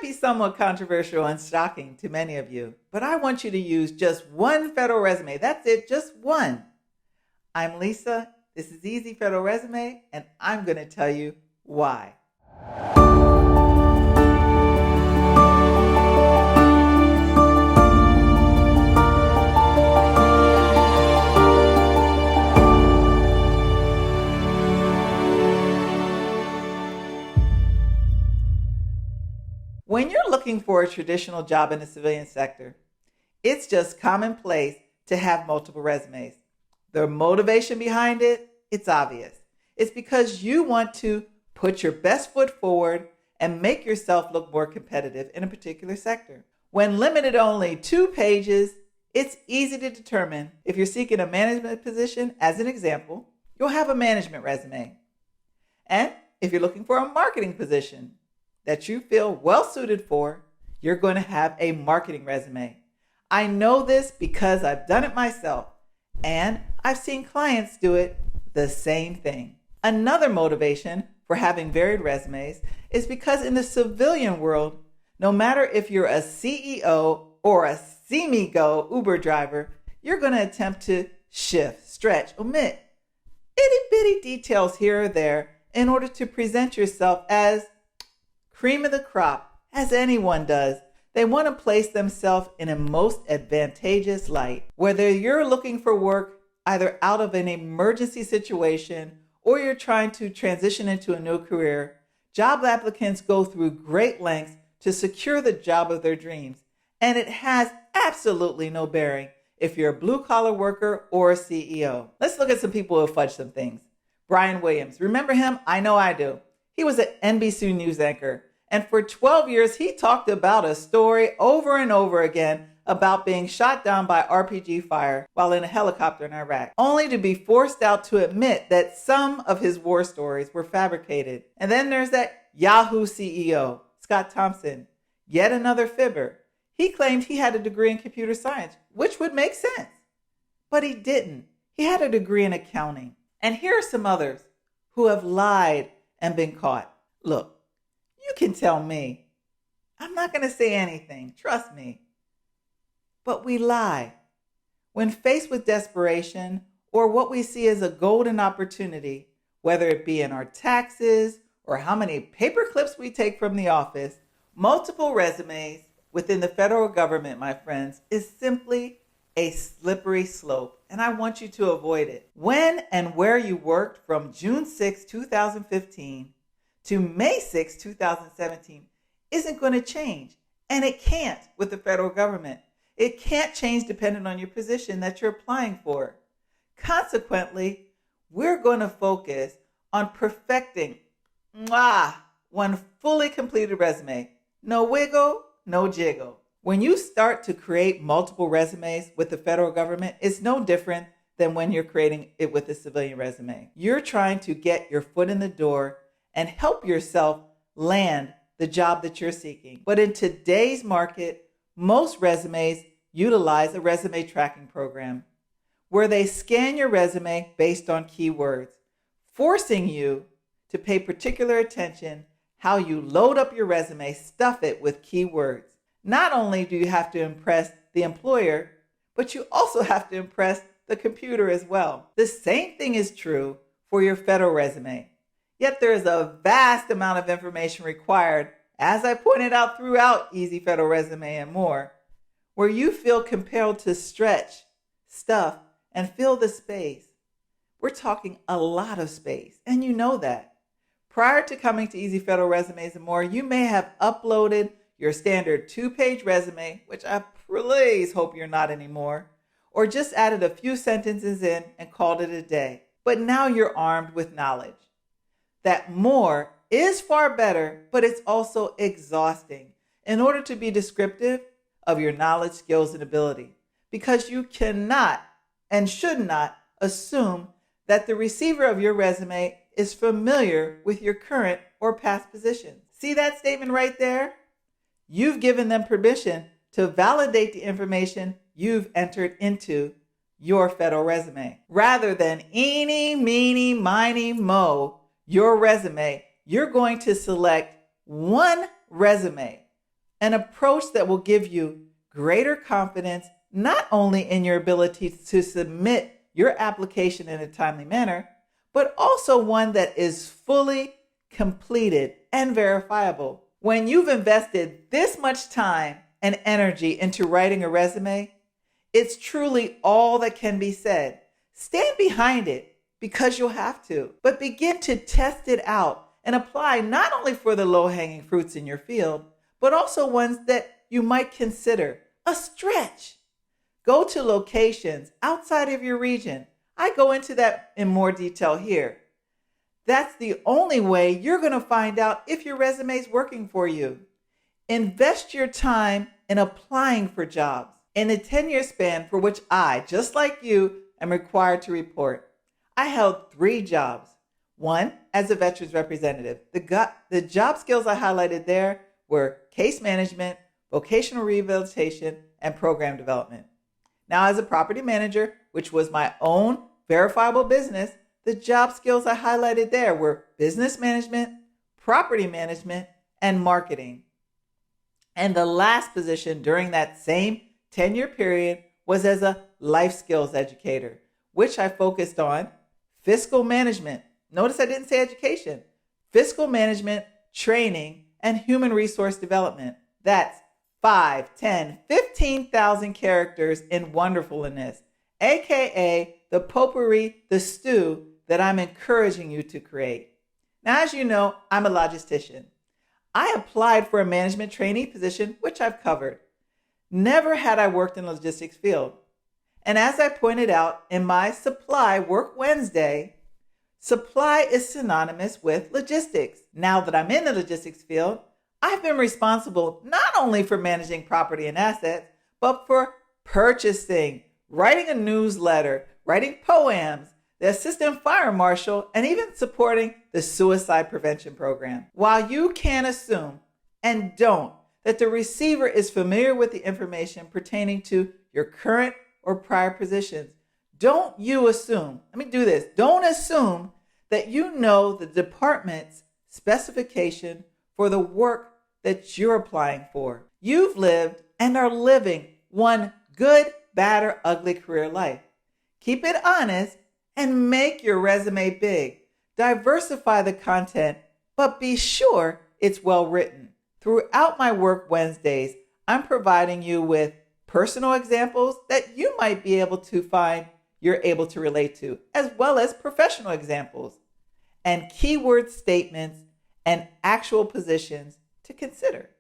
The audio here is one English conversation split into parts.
be somewhat controversial and shocking to many of you, but I want you to use just one federal resume. That's it, just one. I'm Lisa. This is Easy Federal Resume, and I'm going to tell you why. When you're looking for a traditional job in the civilian sector, it's just commonplace to have multiple resumes. The motivation behind it, it's obvious. It's because you want to put your best foot forward and make yourself look more competitive in a particular sector. When limited only 2 pages, it's easy to determine if you're seeking a management position. As an example, you'll have a management resume. And if you're looking for a marketing position that you feel well suited for, you're going to have a marketing resume. I know this because I've done it myself, and I've seen clients do it the same thing. Another motivation for having varied resumes is because in the civilian world, no matter if you're a CEO or a see-me-go Uber driver, you're going to attempt to shift, stretch, omit itty-bitty details here or there in order to present yourself as cream of the crop, as anyone does. They want to place themselves in a most advantageous light. Whether you're looking for work either out of an emergency situation or you're trying to transition into a new career, job applicants go through great lengths to secure the job of their dreams. And it has absolutely no bearing if you're a blue-collar worker or a CEO. Let's look at some people who fudge some things. Brian Williams, remember him? I know I do. He was an NBC News anchor. And for 12 years, he talked about a story over and over again about being shot down by RPG fire while in a helicopter in Iraq, only to be forced out to admit that some of his war stories were fabricated. And then there's that Yahoo CEO, Scott Thompson, yet another fibber. He claimed he had a degree in computer science, which would make sense. But he didn't. He had a degree in accounting. And here are some others who have lied and been caught. Look, you can tell me. I'm not going to say anything. Trust me. But we lie. When faced with desperation or what we see as a golden opportunity, whether it be in our taxes or how many paper clips we take from the office, multiple resumes within the federal government, my friends, is simply a slippery slope, and I want you to avoid it. When and where you worked from June 6, 2015 to May 6, 2017 isn't going to change. And it can't with the federal government. It can't change depending on your position that you're applying for. Consequently, we're going to focus on perfecting one fully completed resume. No wiggle, no jiggle. When you start to create multiple resumes with the federal government, it's no different than when you're creating it with a civilian resume. You're trying to get your foot in the door and help yourself land the job that you're seeking. But in today's market, most resumes utilize a resume tracking program where they scan your resume based on keywords, forcing you to pay particular attention how you load up your resume, stuff it with keywords. Not only do you have to impress the employer, but you also have to impress the computer as well. The same thing is true for your federal resume. Yet there is a vast amount of information required, as I pointed out throughout Easy Federal Resume and more, where you feel compelled to stretch, stuff, and fill the space. We're talking a lot of space, and you know that. Prior to coming to Easy Federal Resumes and more, you may have uploaded your standard 2-page resume, which I please hope you're not anymore, or just added a few sentences in and called it a day. But now you're armed with knowledge. That more is far better, but it's also exhausting in order to be descriptive of your knowledge, skills, and ability. Because you cannot and should not assume that the receiver of your resume is familiar with your current or past positions. See that statement right there? You've given them permission to validate the information you've entered into your federal resume. Rather than eeny, meeny, miny, mo, your resume, you're going to select one resume, an approach that will give you greater confidence not only in your ability to submit your application in a timely manner, but also one that is fully completed and verifiable. When you've invested this much time and energy into writing a resume, it's truly all that can be said. Stand behind it because you'll have to, but begin to test it out and apply not only for the low-hanging fruits in your field, but also ones that you might consider a stretch. Go to locations outside of your region. I go into that in more detail here. That's the only way you're going to find out if your resume is working for you. Invest your time in applying for jobs in the 10-year span for which I, just like you, am required to report. I held 3 jobs. One, as a veterans representative. The job skills I highlighted there were case management, vocational rehabilitation, and program development. Now, as a property manager, which was my own verifiable business, the job skills I highlighted there were business management, property management, and marketing. And the last position during that same 10-year period was as a life skills educator, which I focused on fiscal management. Notice I didn't say education. Fiscal management, training, and human resource development. That's 5, 10, 15,000 characters in wonderfulness, aka the potpourri, the stew that I'm encouraging you to create. Now, as you know, I'm a logistician. I applied for a management trainee position, which I've covered. Never had I worked in the logistics field. And as I pointed out in my Supply Work Wednesday, supply is synonymous with logistics. Now that I'm in the logistics field, I've been responsible not only for managing property and assets, but for purchasing, writing a newsletter, writing poems, the assistant fire marshal, and even supporting the suicide prevention program. While you can assume, and don't, that the receiver is familiar with the information pertaining to your current or prior positions, don't you assume, let me do this, don't assume that you know the department's specification for the work that you're applying for. You've lived and are living one good, bad, or ugly career life. Keep it honest and make your resume big. Diversify the content, but be sure it's well written. Throughout my Work Wednesdays, I'm providing you with personal examples that you might be able to find you're able to relate to, as well as professional examples and keyword statements and actual positions to consider.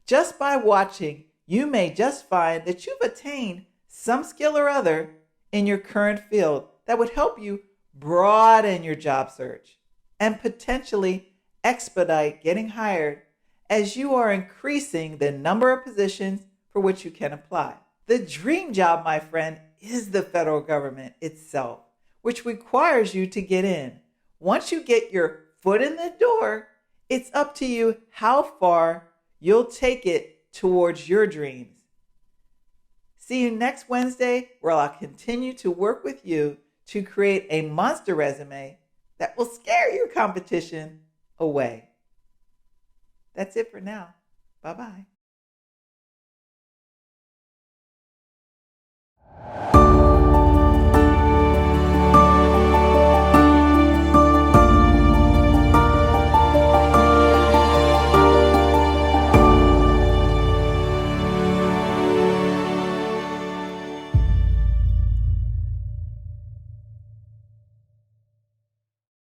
Just by watching, you may just find that you've attained some skill or other in your current field that would help you broaden your job search and potentially expedite getting hired as you are increasing the number of positions for which you can apply. The dream job, my friend, is the federal government itself, which requires you to get in. Once you get your foot in the door, it's up to you how far you'll take it towards your dreams. See you next Wednesday, where I'll continue to work with you to create a monster resume that will scare your competition away. That's it for now. Bye-bye.